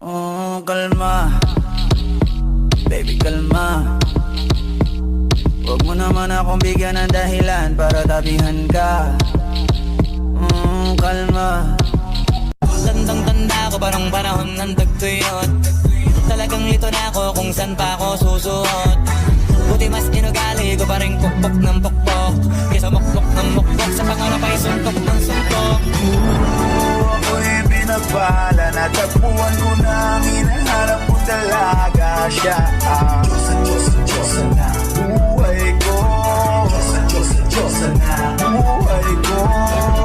Oh, kalma. Baby, kalma. Huwag mo naman akong bigyan ng dahilan para tabihan ka. Kalma. Tandang-tanda ko parang panahon ng tagtuyot. Talagang lito na ako kung saan pa ako susuot. Buti mas inugali ko pa rin pukpok ng pukpok kaysa mukpok ng mukpok sa pangarap ay suntok ng suntok. Ako'y pinagpala, natagpuan ko na ang hinahanap ko talaga siya. Diyosa na buhay ko, Diyosa na buhay ko.